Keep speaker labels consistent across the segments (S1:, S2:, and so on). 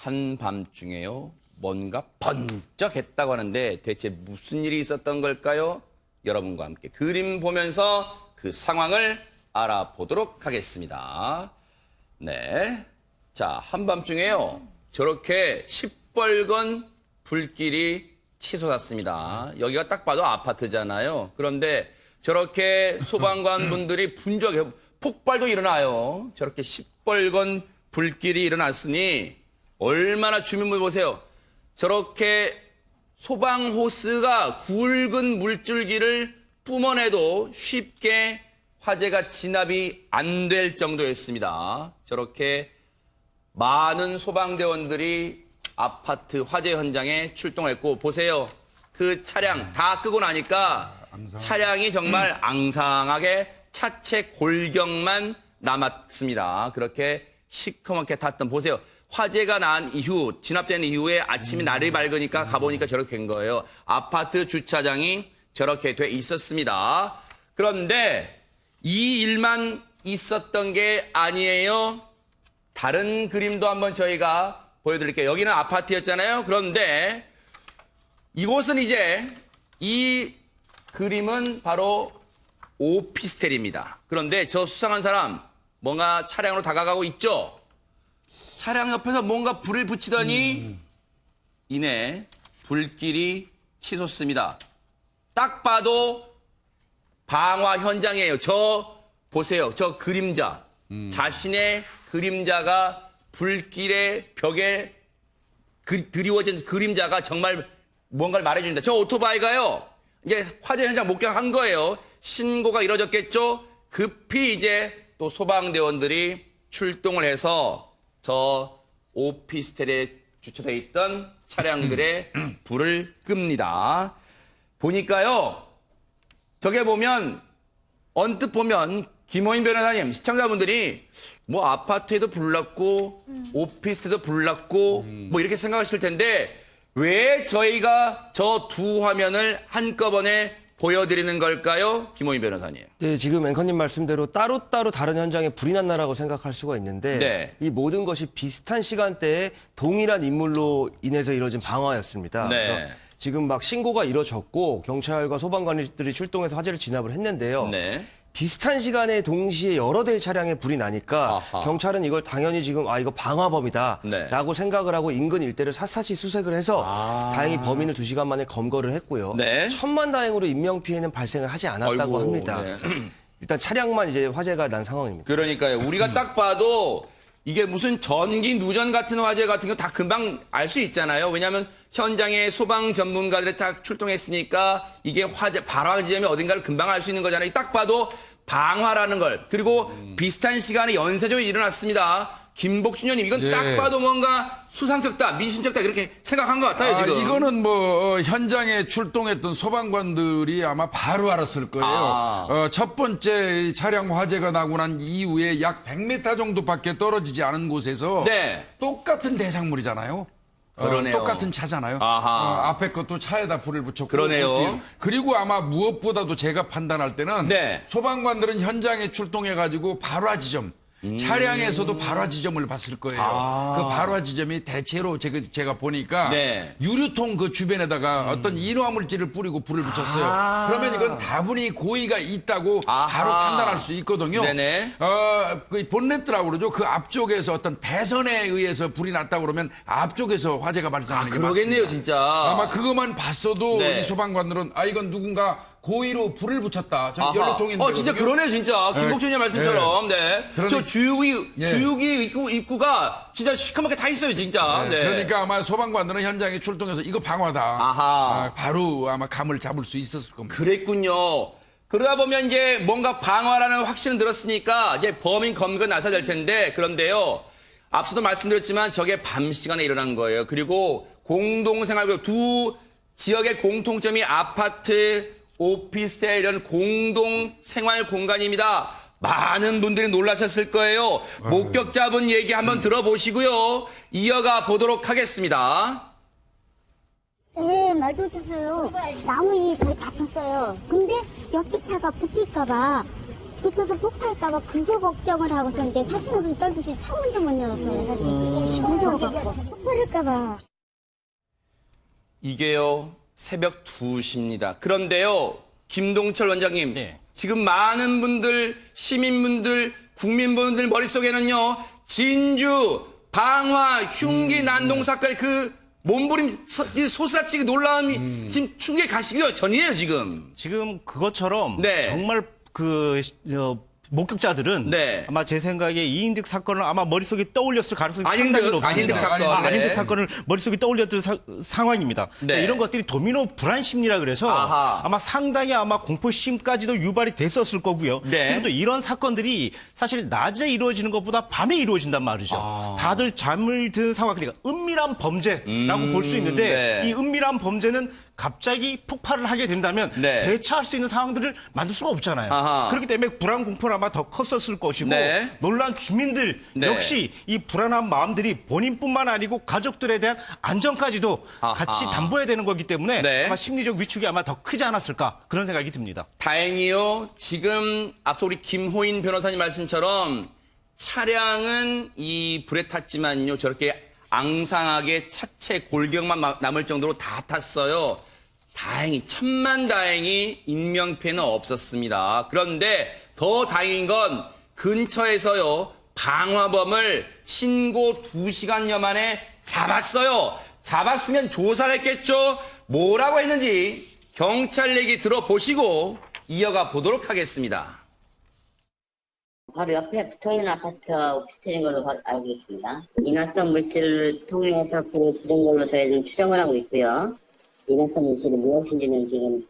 S1: 한밤중에요. 뭔가 번쩍했다고 하는데 대체 무슨 일이 있었던 걸까요? 여러분과 함께 그림 보면서 그 상황을 알아보도록 하겠습니다. 네. 자, 한밤중에요. 저렇게 시뻘건 불길이 치솟았습니다. 여기가 딱 봐도 아파트잖아요. 그런데 저렇게 소방관 분들이 분주하게 폭발도 일어나요. 저렇게 시뻘건 불길이 일어났으니 얼마나 주민분 보세요. 저렇게 소방 호스가 굵은 물줄기를 뿜어내도 쉽게 화재가 진압이 안 될 정도였습니다. 저렇게 많은 소방대원들이 아파트 화재 현장에 출동했고 보세요. 그 차량 다 끄고 나니까 차량이 정말 앙상하게 차체 골경만 남았습니다. 그렇게 시커멓게 탔던 보세요. 화재가 난 이후 진압된 이후에 아침이 날이 밝으니까 가보니까 저렇게 된 거예요. 아파트 주차장이 저렇게 돼 있었습니다. 그런데 이 일만 있었던 게 아니에요. 다른 그림도 한번 저희가 보여드릴게요. 여기는 아파트였잖아요. 그런데 이곳은 이제 이 그림은 바로 오피스텔입니다. 그런데 저 수상한 사람 뭔가 차량으로 다가가고 있죠. 차량 옆에서 뭔가 불을 붙이더니 이내 불길이 치솟습니다. 딱 봐도 방화 현장이에요. 저 보세요. 저 그림자. 자신의 그림자가 불길의 벽에 드리워진 그림자가 정말 뭔가를 말해줍니다. 저 오토바이가요. 이제 화재 현장 목격한 거예요. 신고가 이뤄졌겠죠. 급히 이제 또 소방대원들이 출동을 해서 저 오피스텔에 주차되어 있던 차량들의 불을 끕니다. 보니까요. 저게 보면 언뜻 보면 김호인 변호사님, 시청자분들이 뭐 아파트에도 불났고 오피스텔도 불났고 뭐 이렇게 생각하실 텐데 왜 저희가 저 두 화면을 한꺼번에 보여드리는 걸까요? 김호인 변호사님.
S2: 네, 지금 앵커님 말씀대로 따로따로 다른 현장에 불이 났나라고 생각할 수가 있는데
S1: 네.
S2: 이 모든 것이 비슷한 시간대에 동일한 인물로 인해서 이뤄진 방화였습니다.
S1: 네.
S2: 그래서 지금 막 신고가 이뤄졌고 경찰과 소방관들이 출동해서 화재를 진압을 했는데요.
S1: 네.
S2: 비슷한 시간에 동시에 여러 대의 차량에 불이 나니까
S1: 아하.
S2: 경찰은 이걸 당연히 지금 이거 방화범이다
S1: 네.
S2: 라고 생각을 하고 인근 일대를 샅샅이 수색을 해서 다행히 범인을 2시간 만에 검거를 했고요.
S1: 네.
S2: 천만다행으로 인명피해는 발생을 하지 않았다고
S1: 아이고,
S2: 합니다.
S1: 네.
S2: 일단 차량만 이제 화재가 난 상황입니다.
S1: 그러니까요. 우리가 딱 봐도 이게 무슨 전기 누전 같은 화재 같은 거 다 금방 알 수 있잖아요. 왜냐하면 현장에 소방 전문가들이 딱 출동했으니까 이게 화재, 발화 지점이 어딘가를 금방 알 수 있는 거잖아요. 딱 봐도 방화라는 걸. 그리고 비슷한 시간에 연쇄적으로 일어났습니다. 김복준 의원님, 이건
S3: 예.
S1: 딱 봐도 뭔가 수상쩍다, 미심쩍다 이렇게 생각한 것 같아요, 지금.
S3: 이거는 뭐 현장에 출동했던 소방관들이 아마 바로 알았을 거예요. 첫 번째 차량 화재가 나고 난 이후에 약 100m 정도밖에 떨어지지 않은 곳에서
S1: 네.
S3: 똑같은 대상물이잖아요.
S1: 그러네요.
S3: 똑같은 차잖아요.
S1: 아하.
S3: 앞에 것도 차에다 불을 붙였고.
S1: 그러네요.
S3: 뒤에. 그리고 아마 무엇보다도 제가 판단할 때는
S1: 네.
S3: 소방관들은 현장에 출동해가지고 발화 지점. 차량에서도 발화 지점을 봤을 거예요. 그 발화 지점이 대체로 제가 보니까
S1: 네.
S3: 유류통 그 주변에다가 어떤 인화물질을 뿌리고 불을 붙였어요. 그러면 이건 다분히 고의가 있다고
S1: 아하.
S3: 바로 판단할 수 있거든요.
S1: 네네.
S3: 그 본네트라고 그러죠. 그 앞쪽에서 어떤 배선에 의해서 불이 났다고 그러면 앞쪽에서 화재가 발생하는 게
S1: 그러겠네요,
S3: 맞습니다.
S1: 진짜.
S3: 아마 그것만 봤어도
S1: 네.
S3: 이 소방관들은 이건 누군가 고의로 불을 붙였다. 저
S1: 아하.
S3: 연료통인데.
S1: 진짜 그러네요, 진짜. 김복준 의원 말씀처럼. 네. 저 주유기 입구가 진짜 시커멓게 다 있어요, 진짜. 네.
S3: 그러니까 아마 소방관들은 현장에 출동해서 이거 방화다.
S1: 아하.
S3: 바로 아마 감을 잡을 수 있었을 겁니다.
S1: 그랬군요. 그러다 보면 이제 뭔가 방화라는 확신은 들었으니까 이제 범인 검거에 나서야 될 텐데 그런데요. 앞서도 말씀드렸지만 저게 밤 시간에 일어난 거예요. 그리고 공동생활, 두 지역의 공통점이 아파트, 오피스텔 이런 공동생활 공간입니다. 많은 분들이 놀라셨을 거예요. 목격자분 얘기 한번 들어보시고요. 이어가 보도록 하겠습니다.
S4: 네, 말도 못했어요. 나무 이 저희 다 탔어요. 근데 옆에 차가 붙을까봐 붙어서 폭파할까봐 그거 걱정을 하고서 이제 사시는 떨듯이 창문도 못 열었어요, 사실. 무서워갖고. 폭발할까봐.
S1: 이게요, 새벽 2시입니다. 그런데요, 김동철 원장님,
S5: 네.
S1: 지금 많은 분들, 시민분들, 국민분들 머릿속에는요, 진주, 방화, 흉기, 난동 사건의 그 몸부림, 소스라치기 놀라움이 지금 충격이 가시기 전이에요, 지금.
S5: 지금 그것처럼
S1: 네.
S5: 정말 목격자들은
S1: 네.
S5: 아마 제 생각에 이인득 사건을 아마 머릿속에 떠올렸을 가능성이
S1: 안인득,
S5: 상당히 높습니다.
S1: 안인득 사건.
S5: 안인득
S1: 네.
S5: 사건을 머릿속에 떠올렸던 상황입니다.
S1: 네.
S5: 이런 것들이 도미노 불안 심리라 그래서
S1: 아하.
S5: 아마 상당히 아마 공포심까지도 유발이 됐었을 거고요.
S1: 네.
S5: 그리고 또 이런 사건들이 사실 낮에 이루어지는 것보다 밤에 이루어진단 말이죠.
S1: 아.
S5: 다들 잠을 든 상황, 그러니까 은밀한 범죄라고 볼 수 있는데
S1: 네.
S5: 이 은밀한 범죄는 갑자기 폭발을 하게 된다면
S1: 네.
S5: 대처할 수 있는 상황들을 만들 수가 없잖아요.
S1: 아하.
S5: 그렇기 때문에 불안 공포는 아마 더 컸었을 것이고
S1: 네.
S5: 놀란 주민들
S1: 네.
S5: 역시 이 불안한 마음들이 본인뿐만 아니고 가족들에 대한 안전까지도
S1: 아하.
S5: 같이 담보해야 되는 거기 때문에
S1: 네.
S5: 아마 심리적 위축이 아마 더 크지 않았을까 그런 생각이 듭니다.
S1: 다행히요, 지금 앞서 우리 김호인 변호사님 말씀처럼 차량은 이 불에 탔지만요, 저렇게 앙상하게 차체 골격만 남을 정도로 다 탔어요. 다행히, 천만다행히 인명피해는 없었습니다. 그런데 더 다행인 건 근처에서요, 방화범을 신고 2시간여 만에 잡았어요. 잡았으면 조사를 했겠죠. 뭐라고 했는지 경찰 얘기 들어보시고 이어가 보도록 하겠습니다.
S6: 바로 옆에 붙어있는 아파트가 오피스텔인 걸로 알고 있습니다. 인화성 물질을 통해서 불을 지른 걸로 저희는 추정을 하고 있고요. 인화성 물질이 무엇인지는 지금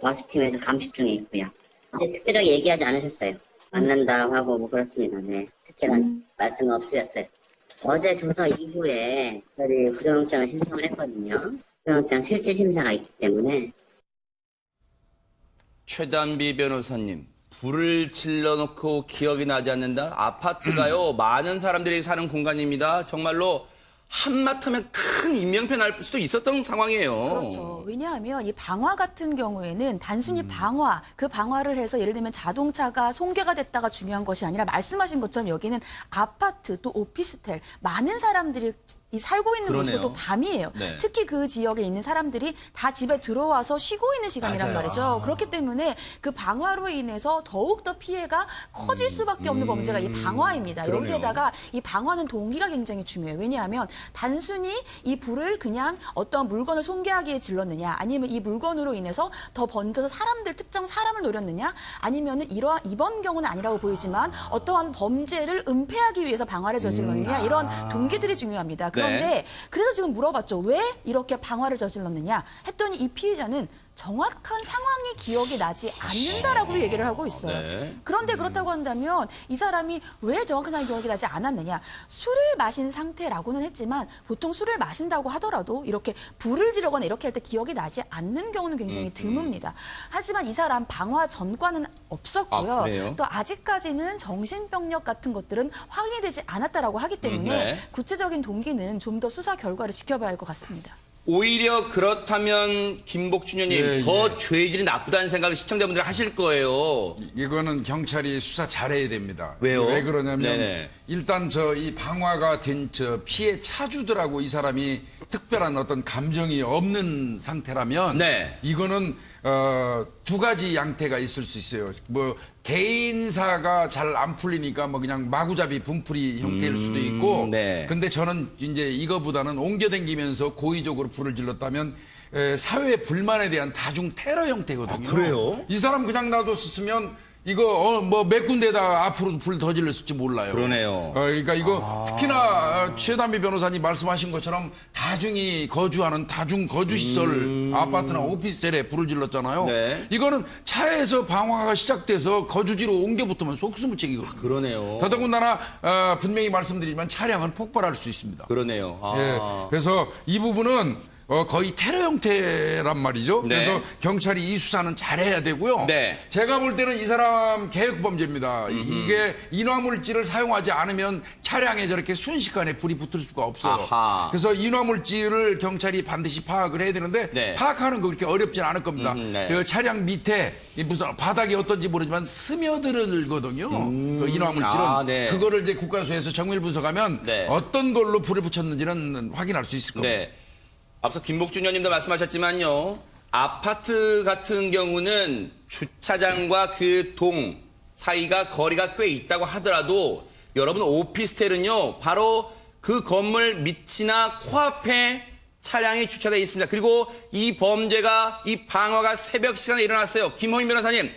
S6: 과수팀에서 감식 중에 있고요. 특별하게 얘기하지 않으셨어요. 만난다 하고 뭐 그렇습니다. 네, 특별한 말씀은 없으셨어요. 어제 조사 이후에 저희 구속영장을 신청을 했거든요. 구속영장 실질 심사가 있기 때문에.
S1: 최단비 변호사님, 불을 질러놓고 기억이 나지 않는다? 아파트가요, 많은 사람들이 사는 공간입니다. 정말로 한마터면 큰 인명피해 날 수도 있었던 상황이에요.
S7: 그렇죠. 왜냐하면 이 방화 같은 경우에는 단순히 방화, 그 방화를 해서 예를 들면 자동차가 손괴가 됐다가 중요한 것이 아니라 말씀하신 것처럼 여기는 아파트 또 오피스텔 많은 사람들이 살고 있는
S1: 그러네요.
S7: 곳이고 또 밤이에요.
S1: 네.
S7: 특히 그 지역에 있는 사람들이 다 집에 들어와서 쉬고 있는 시간이란
S1: 맞아요.
S7: 말이죠. 그렇기 때문에 그 방화로 인해서 더욱더 피해가 커질 수밖에 없는 범죄가 이 방화입니다.
S1: 그러네요.
S7: 여기에다가 이 방화는 동기가 굉장히 중요해요. 왜냐하면 단순히 이 불을 그냥 어떤 물건을 손괴하기에 질렀느냐, 아니면 이 물건으로 인해서 더 번져서 특정 사람을 노렸느냐, 아니면은 이번 경우는 아니라고 보이지만 어떠한 범죄를 은폐하기 위해서 방화를 저질렀느냐, 이런 동기들이 중요합니다. 그런데 그래서 지금 물어봤죠. 왜 이렇게 방화를 저질렀느냐 했더니 이 피해자는 정확한 상황이 기억이 나지 않는다라고 얘기를 하고 있어요.
S1: 네.
S7: 그런데 그렇다고 한다면 이 사람이 왜 정확한 상황이 기억이 나지 않았느냐. 술을 마신 상태라고는 했지만 보통 술을 마신다고 하더라도 이렇게 불을 지르거나 이렇게 할 때 기억이 나지 않는 경우는 굉장히 드뭅니다. 하지만 이 사람 방화 전과는 없었고요.
S1: 아, 그래요?
S7: 또 아직까지는 정신병력 같은 것들은 확인이 되지 않았다라고 하기 때문에
S1: 네.
S7: 구체적인 동기는 좀 더 수사 결과를 지켜봐야 할 것 같습니다.
S1: 오히려 그렇다면 김복준 의원님, 더 죄질이 나쁘다는 생각을 시청자분들 하실 거예요.
S3: 이거는 경찰이 수사 잘해야 됩니다.
S1: 왜요?
S3: 왜 그러냐면
S1: 네네.
S3: 일단 이 방화가 된 피해 차주들하고 이 사람이 특별한 어떤 감정이 없는 상태라면
S1: 네.
S3: 이거는 두 가지 양태가 있을 수 있어요. 뭐 개인사가 잘 안 풀리니까 뭐 그냥 마구잡이 분풀이 형태일 수도 있고.
S1: 네.
S3: 근데 저는 이제 이거보다는 옮겨다니면서 고의적으로 불을 질렀다면 사회 불만에 대한 다중 테러 형태거든요.
S1: 아, 그래요?
S3: 이 사람 그냥 놔뒀으면 이거 뭐 몇 군데다 앞으로 불 더 질렀을지 몰라요.
S1: 그러네요.
S3: 그러니까 이거 특히나 최단비 변호사님 말씀하신 것처럼 다중이 거주하는 다중 거주 시설 아파트나 오피스텔에 불을 질렀잖아요.
S1: 네.
S3: 이거는 차에서 방화가 시작돼서 거주지로 옮겨 붙으면 속수무책이거든요.
S1: 그러네요.
S3: 더더군다나 분명히 말씀드리지만 차량은 폭발할 수 있습니다.
S1: 그러네요.
S3: 예, 그래서 이 부분은 거의 테러 형태란 말이죠.
S1: 네.
S3: 그래서 경찰이 이 수사는 잘해야 되고요.
S1: 네.
S3: 제가 볼 때는 이 사람 계획범죄입니다. 이게 인화물질을 사용하지 않으면 차량에 저렇게 순식간에 불이 붙을 수가 없어요.
S1: 아하.
S3: 그래서 인화물질을 경찰이 반드시 파악을 해야 되는데
S1: 네.
S3: 파악하는 거 그렇게 어렵진 않을 겁니다.
S1: 네.
S3: 그 차량 밑에 이 무슨 바닥이 어떤지 모르지만 스며들거든요. 그 인화물질은
S1: 아, 네.
S3: 그거를 이제 국가수에서 정밀 분석하면
S1: 네.
S3: 어떤 걸로 불을 붙였는지는 확인할 수 있을 겁니다.
S1: 네. 앞서 김복준 의원님도 말씀하셨지만요. 아파트 같은 경우는 주차장과 그 동 사이가 거리가 꽤 있다고 하더라도 여러분 오피스텔은요. 바로 그 건물 밑이나 코앞에 차량이 주차되어 있습니다. 그리고 이 범죄가 이 방화가 새벽 시간에 일어났어요. 김호민 변호사님.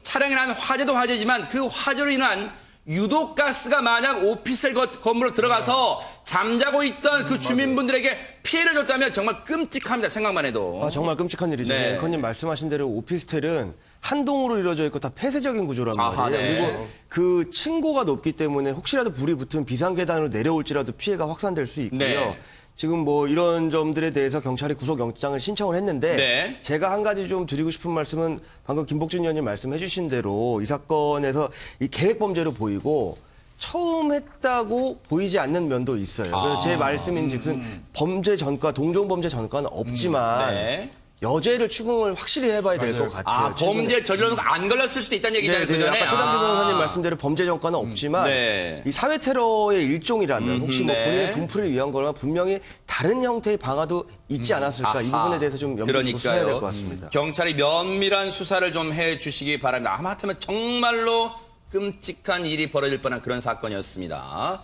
S1: 차량에 난 화재도 화재지만 그 화재로 인한 유독가스가 만약 오피스텔 건물로 들어가서 잠자고 있던 그 주민분들에게 피해를 줬다면 정말 끔찍합니다. 생각만 해도.
S2: 아, 정말 끔찍한 일이죠.
S1: 네.
S2: 앵커님 말씀하신 대로 오피스텔은 한 동으로 이루어져 있고 다 폐쇄적인 구조란 말이에요.
S1: 아하, 네.
S2: 그리고 그 층고가 높기 때문에 혹시라도 불이 붙으면 비상계단으로 내려올지라도 피해가 확산될 수 있고요.
S1: 네.
S2: 지금 뭐 이런 점들에 대해서 경찰이 구속영장을 신청을 했는데
S1: 네.
S2: 제가 한 가지 좀 드리고 싶은 말씀은 방금 김복준 의원님 말씀해 주신 대로 이 사건에서 이 계획범죄로 보이고 처음 했다고 보이지 않는 면도 있어요. 그래서 제 말씀인즉슨 범죄 전과, 동종 범죄 전과는 없지만
S1: 네.
S2: 여죄를 추궁을 확실히 해봐야 될 것 같아요.
S1: 아, 범죄 저질러놓고 안 걸렸을 수도 있다는 얘기잖아요.
S2: 네,
S1: 그
S2: 네.
S1: 전에.
S2: 아까 최단주 변호사님 말씀대로 범죄 전과는 없지만
S1: 네.
S2: 이 사회 테러의 일종이라면 혹시 뭐
S1: 네.
S2: 본인의 분풀을 위한 거나 분명히 다른 형태의 방화도 있지 않았을까 이 부분에 대해서 좀 염두에 수사해야 될 것 같습니다.
S1: 경찰이 면밀한 수사를 좀 해주시기 바랍니다. 하마터면 정말로 끔찍한 일이 벌어질 뻔한 그런 사건이었습니다.